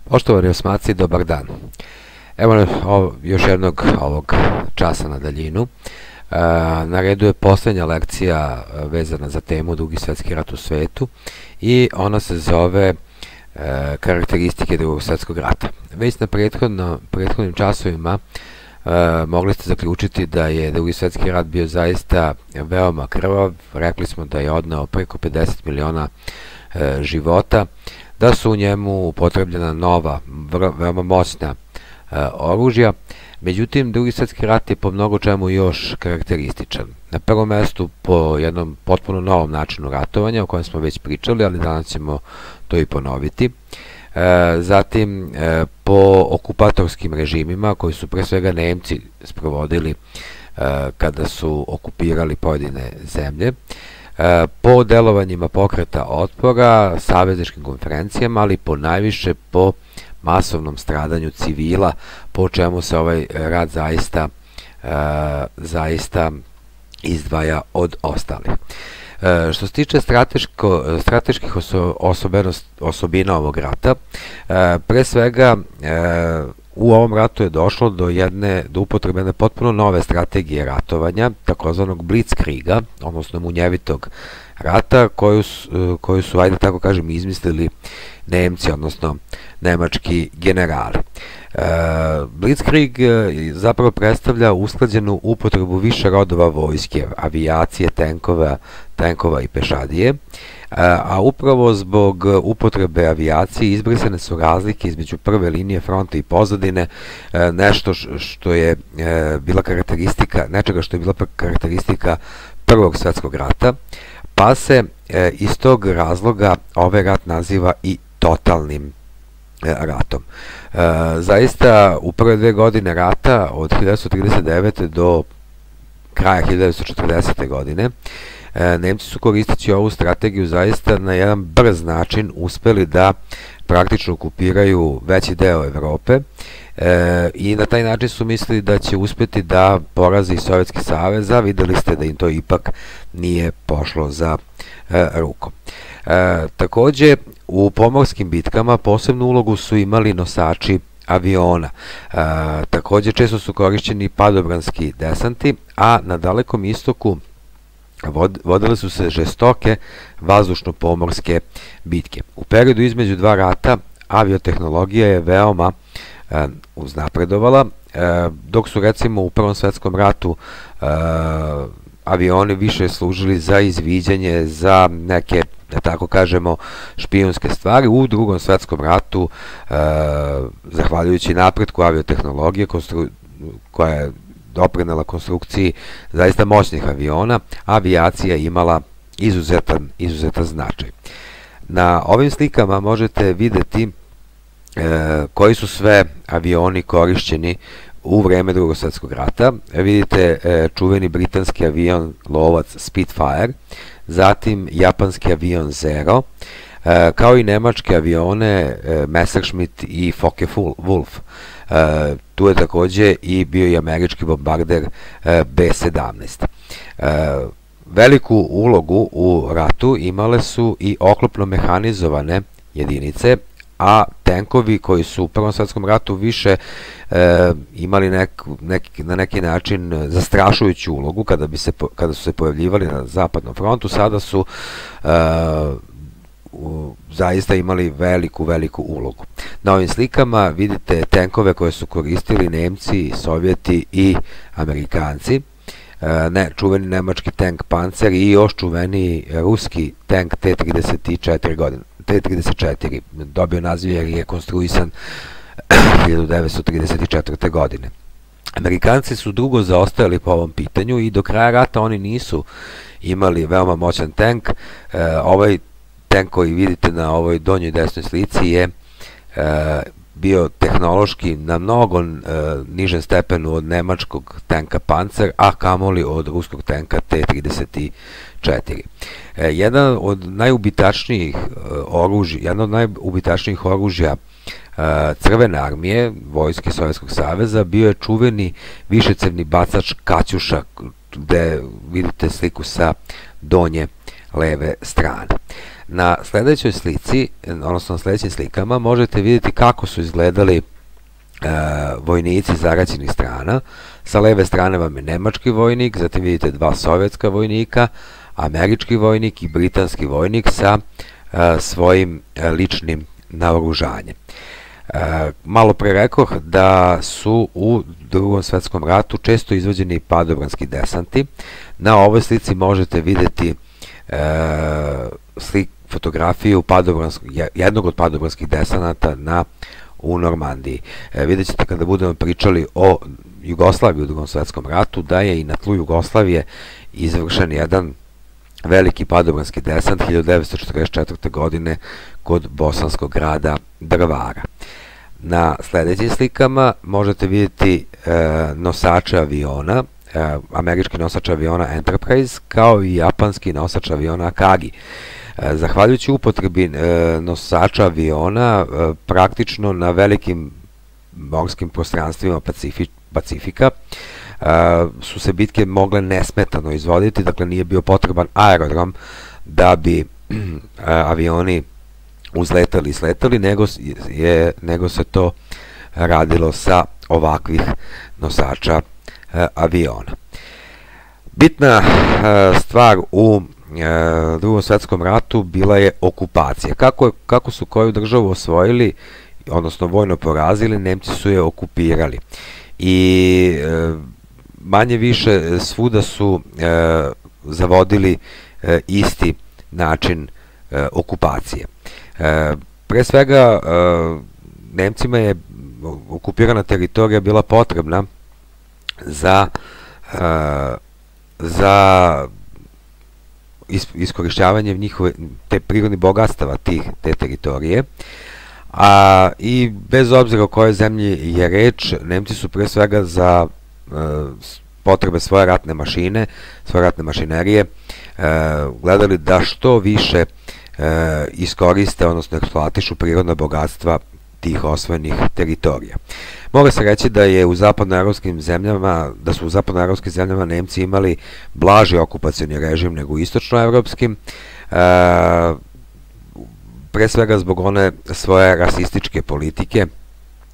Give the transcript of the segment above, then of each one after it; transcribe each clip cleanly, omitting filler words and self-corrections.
Poštovani osmaci, dobar dan. Evo još jednog ovog časa na daljinu. Na redu je poslednja lekcija vezana za temu Drugi svetski rat u svetu i ona se zove karakteristike Drugog svetskog rata. Već na prethodnim časovima mogli ste zaključiti da je Drugi svetski rat bio zaista veoma krvav. Rekli smo da je odneo preko 50 miliona života, da su u njemu upotrebljena nova, veoma moćna oružja. Međutim, Drugi svetski rat je po mnogo čemu još karakterističan. Na prvom mestu po jednom potpuno novom načinu ratovanja, o kojem smo već pričali, ali danas ćemo to i ponoviti. Zatim, po okupatorskim režimima, koji su pre svega Nemci sprovodili kada su okupirali pojedine zemlje, po delovanjima pokreta otpora, savezničkim konferencijama, ali po najviše po masovnom stradanju civila, po čemu se ovaj rat zaista izdvaja od ostalih. Što se tiče strateških osobina ovog rata, pre svega u ovom ratu je došlo do upotrebe jedne potpuno nove strategije ratovanja, takozvanog blitzkriega, odnosno munjevitog rata, koju su, ajde tako kažem, izmislili Nemci, odnosno nemački generali. Blitzkrieg zapravo predstavlja usklađenu upotrebu više rodova vojske, avijacije, tenkova i pešadije, a upravo zbog upotrebe avijacije izbrisane su razlike između prve linije fronta i pozadine, nečega što je bila karakteristika Prvog svetskog rata, pa se iz tog razloga ovaj rat naziva i totalnim ratom. Zaista, u prve 2 godine rata, od 1939. do kraja 1940. godine, Nemci su koristeći ovu strategiju zaista na jedan brz način uspeli da praktično okupiraju veći deo Evrope i na taj način su mislili da će uspeti da porazi Sovjetski savez, a videli ste da im to ipak nije pošlo za rukom. Takođe, u pomorskim bitkama posebnu ulogu su imali nosači aviona. Takođe, često su korišćeni padobranski desanti, a na Dalekom istoku vodile su se žestoke vazdušno-pomorske bitke. U periodu između dva rata aviotehnologija je veoma uznapredovala, dok su recimo u Prvom svetskom ratu avioni više služili za izviđanje, za neke, da tako kažemo, špijunske stvari. U Drugom svetskom ratu, zahvaljujući napretku aviotehnologije koja je doprinela konstrukciji zaista moćnih aviona, avijacija imala izuzetan značaj. Na ovim slikama možete videti koji su sve avioni korišćeni u vreme Drugog svetskog rata. Vidite čuveni britanski avion lovac Spitfire, zatim japanski avion Zero, kao i nemačke avione Messerschmitt i Focke-Wulf. Tu je takođe i bio i američki bombarder B-17. Veliku ulogu u ratu imale su i oklopno mehanizovane jedinice, a tenkovi koji su u Prvom svetskom ratu više imali na neki način zastrašujuću ulogu kada su se pojavljivali na zapadnom frontu, sada su zaista imali veliku ulogu. Na ovim slikama vidite tenkove koje su koristili Nemci, Sovjeti i Amerikanci. Čuveni nemački tank Panzer i još čuveni ruski tank T-34, dobio naziv jer je konstruisan 1934. godine. Amerikanci su dugo zaostajali po ovom pitanju i do kraja rata oni nisu imali veoma moćan tank. Ovaj tank koji vidite na ovoj donjoj desnoj slici je bio tehnološki na mnogo nižem stepenu od nemačkog tanka Panzer, a kamoli od ruskog tanka T-34. Jedno od najubitačnijih oružja Crvene armije, vojske Sovjetskog saveza, bio je čuveni višecevni bacač Kaćuša, gde vidite sliku sa donje leve strane. Na sledećoj slici, odnosno na sledećim slikama, možete vidjeti kako su izgledali vojnici zaraćenih strana. Sa leve strane vam je nemački vojnik, zatim vidite dva sovjetska vojnika, američki vojnik i britanski vojnik sa svojim ličnim naoružanjem. Malo pre rekoh da su u Drugom svetskom ratu često izvođeni padobranski desanti. Na ovoj slici možete vidjeti fotografiju jednog od padobranskih desanata u Normandiji. Vidjet ćete kada budemo pričali o Jugoslaviji u Drugom svetskom ratu da je i na tlu Jugoslavije izvršen jedan veliki padobranski desant 1944. godine kod bosanskog grada Drvara. Na sledećim slikama možete vidjeti nosače aviona, američki nosač aviona Enterprise kao i japanski nosač aviona Akagi. Zahvaljujući upotrebi nosača aviona, praktično na velikim morskim prostranstvima Pacifika su se bitke mogle nesmetano izvoditi, dakle nije bio potreban aerodrom da bi avioni uzletali i sletali, nego se to radilo sa ovakvih nosača aviona. Bitna stvar u Drugom svetskom ratu bila je okupacija. Kako su koju državu osvojili, odnosno vojno porazili, Nemci su je okupirali. I manje više svuda su zavodili isti način okupacije. Pre svega, Nemcima je okupirana teritorija bila potrebna za iskorišćavanje te prirodnih bogatstava te teritorije, i bez obzira o kojoj zemlji je reč, Nemci su pre svega za potrebe svoje ratne mašine, svoje ratne mašinerije gledali da što više iskoriste, odnosno eksploatišu prirodna bogatstva tih osvojenih teritorija. Mora se reći da su u zapadnoevropskim zemljama Nemci imali blaži okupacioni režim nego u istočnoevropskim, pre svega zbog one svoje rasističke politike,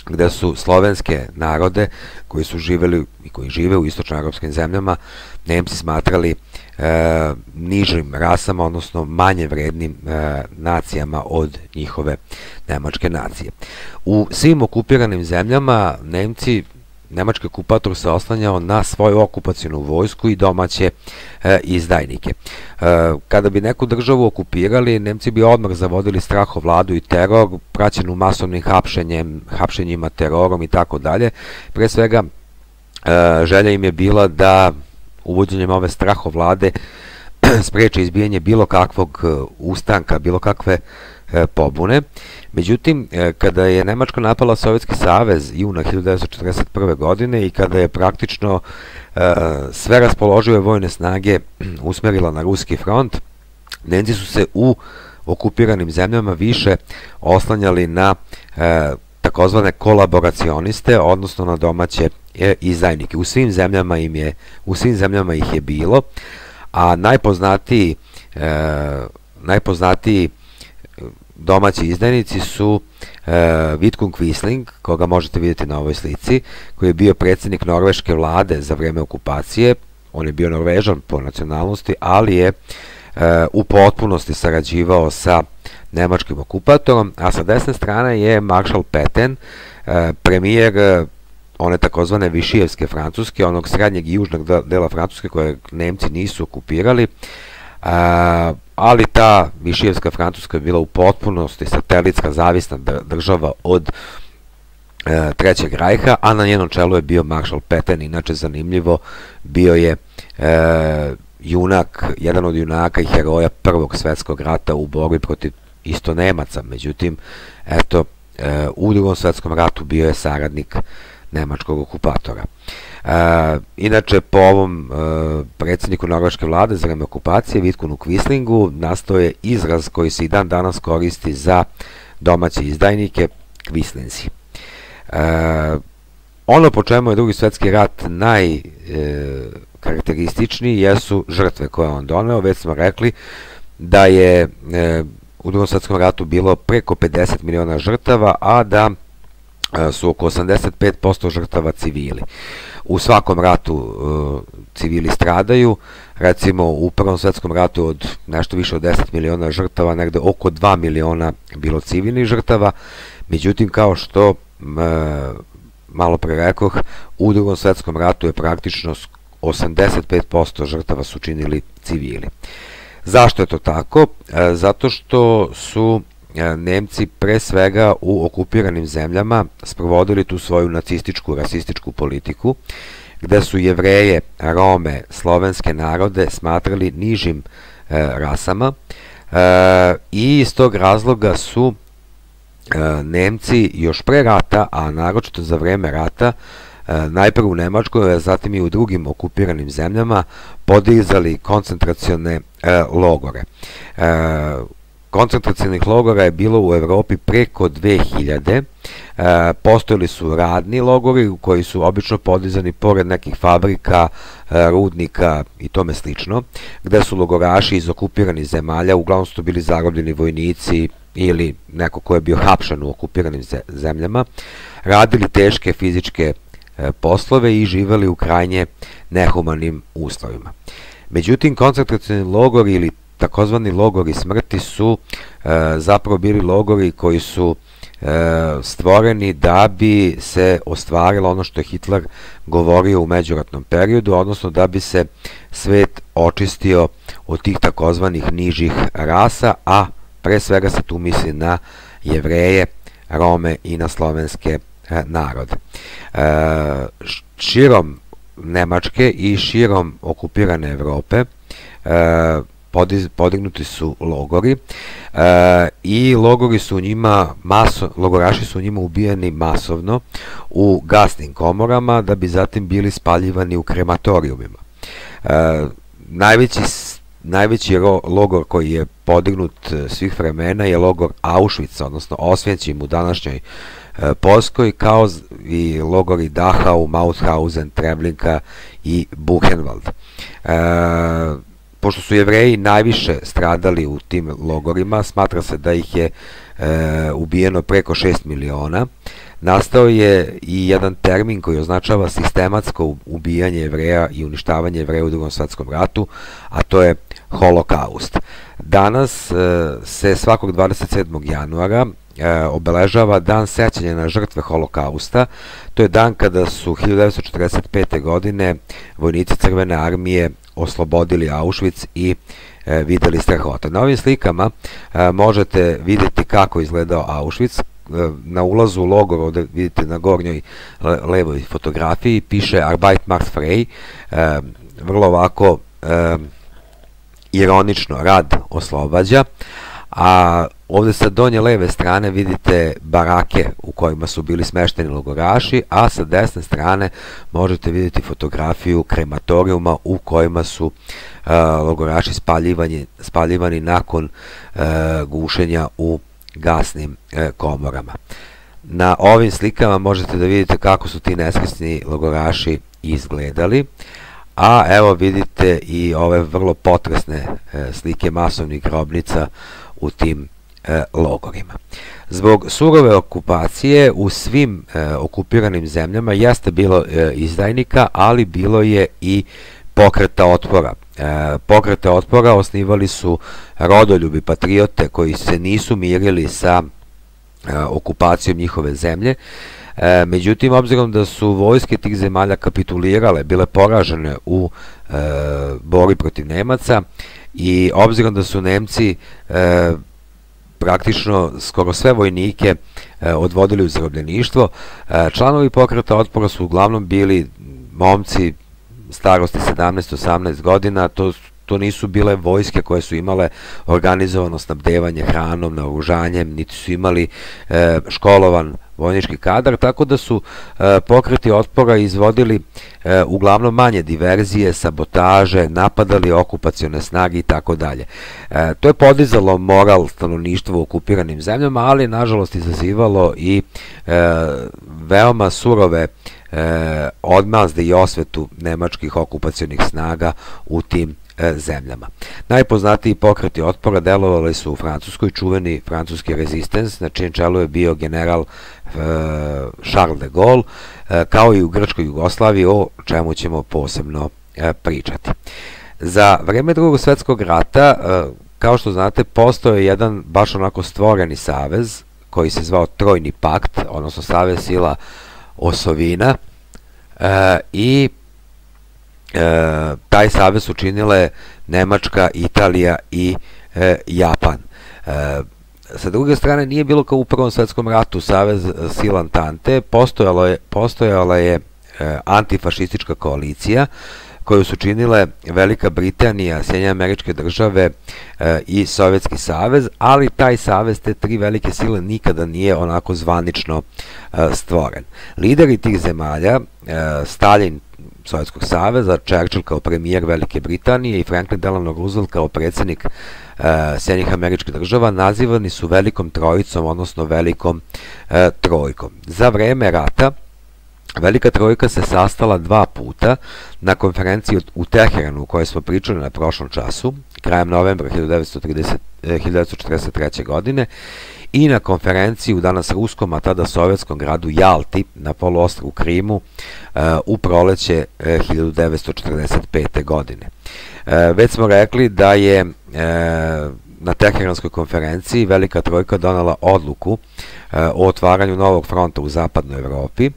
gde su slovenske narode koji su živeli i koji žive u istočnoevropskim zemljama Nemci smatrali nižim rasama, odnosno manje vrednim nacijama od njihove nemačke nacije. U svim okupiranim zemljama nemački okupator se oslanjao na svoju okupacionu vojsku i domaće izdajnike. Kada bi neku državu okupirali, Nemci bi odmah zavodili strahovladu i teror, praćenu masovnim hapšenjima, terorom i tako dalje. Pre svega, želja im je bila da uvođenjem ove strahovlade spreče izbijanje bilo kakvog ustanka, bilo kakve pobune. Međutim, kada je Nemačka napala Sovjetski savez juna 1941. godine i kada je praktično sve raspoložive vojne snage usmerila na ruski front, Nemci su se u okupiranim zemljama više oslanjali na takozvane kolaboracioniste, odnosno na domaće izdajnike. U svim zemljama ih je bilo, a najpoznatiji domaći izdajnici su Vidkun Quisling, koga možete vidjeti na ovoj slici, koji je bio predsjednik norveške vlade za vreme okupacije. On je bio Norvežan po nacionalnosti, ali je u potpunosti sarađivao sa nemačkim okupatorom, a sa desne strane je Maršal Pétain, premijer one takozvane Višijevske Francuske, onog srednjeg i južnog dela Francuske koje Nemci nisu okupirali, ali ta Višijevska Francuska je bila u potpunosti satelitska zavisna država od Trećeg rajha, a na njenom čelu je bio Maršal Pétain. Inače, zanimljivo, bio je jedan od junaka i heroja Prvog svetskog rata u borbi protiv isto Nemaca. Međutim, eto, u Drugom svetskom ratu bio je saradnik nemačkog okupatora. Inače, po ovom predsjedniku norveške vlade za vreme okupacije, Vidkunu Quislingu, nastao je izraz koji se i dan danas koristi za domaće izdajnike, Quislinzi. Ono po čemu je Drugi svetski rat najkarakterističniji jesu žrtve koje on doneo. Već smo rekli da je u Drugom svetskom ratu bilo preko 50 miliona žrtava, a da su oko 85% žrtava civili. U svakom ratu civili stradaju, recimo u Prvom svetskom ratu od nešto više od 10 miliona žrtava, negde oko 2 miliona bilo civilnih žrtava, međutim kao što malo pre rekoh, u Drugom svetskom ratu je praktično 85% žrtava su činili civili. Zašto je to tako? Zato što su Nemci pre svega u okupiranim zemljama sprovodili tu svoju nacističku, rasističku politiku, gde su Jevreje, Rome, slovenske narode smatrali nižim rasama i iz tog razloga su Nemci još pre rata, a naročito za vreme rata, najpre u Nemačkoj, a zatim i u drugim okupiranim zemljama, podizali koncentracione logore. Koncentracionih logora je bilo u Evropi preko 2000. Postojali su radni logori koji su obično podizani pored nekih fabrika, rudnika i tome slično, gde su logoraši iz okupiranih zemalja, uglavnom su to bili zarobljeni vojnici ili neko ko je bio hapšan u okupiranim zemljama, radili teške fizičke poslove i živeli u krajnje nehumanim uslovima. Međutim, koncentracioni logori ili takozvani logori smrti su zapravo bili logori koji su stvoreni da bi se ostvarilo ono što je Hitler govorio u međuratnom periodu, odnosno da bi se svet očistio od tih takozvanih nižih rasa, a pre svega se tu misli na Jevreje, Rome i na slovenske narode. Širom Nemačke i širom okupirane Evrope podignuti su logori i logoraši su u njima ubijeni masovno u gasnim komorama da bi zatim bili spaljivani u krematorijumima. Najveći logor koji je podignut svih vremena je logor Auschwitz, odnosno Osvećim u današnjoj Poljskoj, kao i logori Dachau, Mauthausen, Treblinka i Buchenwald. Pošto su Jevreji najviše stradali u tim logorima, smatra se da ih je ubijeno preko 6 miliona, nastao je i jedan termin koji označava sistematsko ubijanje Jevreja i uništavanje Jevreja u Drugom svetskom ratu, a to je holokaust. Danas se svakog 27. januara obeležava dan sećanja na žrtve holokausta. To je dan kada su 1945. godine vojnici Crvene armije oslobodili Auschwitz i videli strahote. Na ovim slikama možete vidjeti kako izgledao Auschwitz. Na ulazu u logor, ovdje vidite na gornjoj levoj fotografiji, piše Arbeit macht frei, vrlo ovako ironično, rad oslobađa, a ovdje sa donje leve strane vidite barake u kojima su bili smešteni logoraši, a sa desne strane možete vidjeti fotografiju krematorijuma u kojima su logoraši spaljivani nakon gušenja u gasnim komorama. Na ovim slikama možete da vidite kako su ti nesvesni logoraši izgledali, a evo vidite i ove vrlo potresne slike masovnih grobnica u tim logorima. Zbog surove okupacije u svim okupiranim zemljama jeste bilo izdajnika, ali bilo je i pokreta otpora. Pokrete otpora osnivali su rodoljubi patriote koji se nisu mirili sa okupacijom njihove zemlje. Međutim, obzirom da su vojske tih zemalja kapitulirale, bile poražene u borbi protiv Nemaca i obzirom da su Nemci praktično skoro sve vojnike odvodili u zarobljeništvo, članovi pokreta otpora su uglavnom bili momci starosti 17-18 godina. To nisu bile vojske koje su imale organizovano snabdevanje hranom, naoružanjem, niti su imali školovan vojnički kadar, tako da su pokreti otpora izvodili uglavnom manje diverzije, sabotaže, napadali okupacione snage i tako dalje. To je podizalo moral stanovništva u okupiranim zemljama, ali nažalost izazivalo i veoma surove odmazde i osvetu nemačkih okupacionih snaga u tim zemljama. Najpoznatiji pokreti otpora delovali su u Francuskoj, čuveni francuski rezistens, na čijem čelu je bio general Charles de Gaulle, kao i u Grčkoj Jugoslaviji, o čemu ćemo posebno pričati. Za vreme Drugog svetskog rata, kao što znate, postojao je jedan baš onako stvoreni savez koji se zvao Trojni pakt, odnosno savez sila osovina, i taj savez su činile Nemačka, Italija i Japan. Sa druge strane, nije bilo kao u Prvom svetskom ratu savez sila Antante, postojala je antifašistička koalicija koju su činile Velika Britanija, Sjedinjene Američke Države i Sovjetski savez, ali taj savez, te tri velike sile, nikada nije onako zvanično stvoren. Lideri tih zemalja, Stalin Sovjetskog saveza, Churchill kao premijer Velike Britanije i Franklin Delano Roosevelt kao predsjednik Sjedinjenih Američkih Država, nazivani su Velikom trojicom, odnosno Velikom trojkom. Za vreme rata Velika trojka se sastala 2 puta na konferenciji u Teheranu, o kojoj smo pričali na prošlom času, krajem novembra 1943. godine, i na konferenciji u danas ruskom, a tada sovjetskom gradu Jalti na poluostrvu Krimu u proleće 1945. godine. Već smo rekli da je na Teheranskoj konferenciji Velika trojka donela odluku o otvaranju novog fronta u zapadnoj Evropi,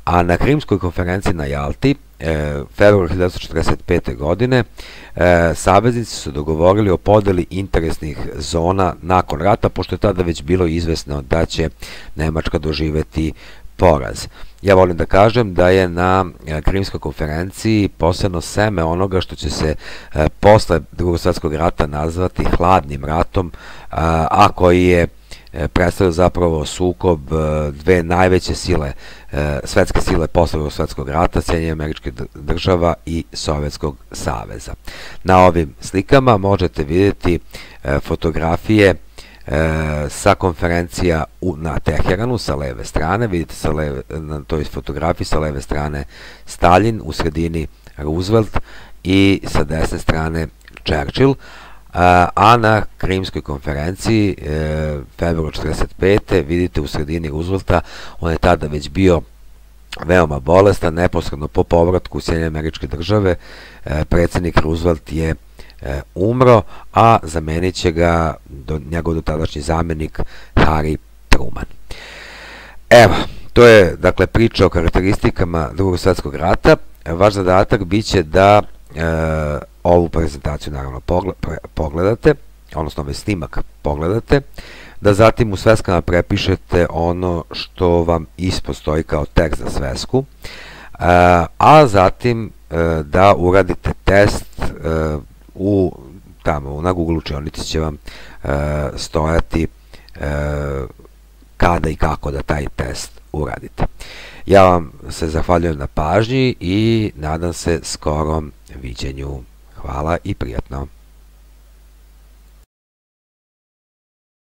a na Krimskoj konferenciji na Jalti, februar 1945. godine, saveznici su dogovorili o podeli interesnih zona nakon rata, pošto je tada već bilo izvesno da će Nemačka doživeti poraz. Ja volim da kažem da je na Krimskoj konferenciji posebno seme onoga što će se posle Drugog svjetskog rata nazvati hladnim ratom, a koji je predstavlja zapravo sukob dve najveće sile, svetske sile posle Drugog svjetskog rata, Sjedinjenih Američkih Država i Sovjetskog saveza. Na ovim slikama možete vidjeti fotografije sa konferencija na Teheranu sa leve strane. Vidite na toj fotografiji sa leve strane Stalin, u sredini Roosevelt i sa desne strane Churchill, a na Krimskoj konferenciji februar 1945. vidite u sredini Roosevelta, on je tada već bio veoma bolestan, neposredno po povratku u Sjedinjene Američke Države predsjednik Roosevelt je umro, a zamenit će ga njegov dotadašnji zamjenik Harry Truman. Evo, to je dakle priča o karakteristikama Drugog svjetskog rata. Vaš zadatak biće da ovu prezentaciju naravno pogledate, odnosno ovaj snimak pogledate, da zatim u sveskama prepišete ono što vam ispod stoji kao tekst za svesku, a zatim da uradite test tamo na Google učionici će vam stojati kada i kako da taj test uradite. Ja vam se zahvaljujem na pažnji i nadam se skorom viđenju. Hvala i prijatno.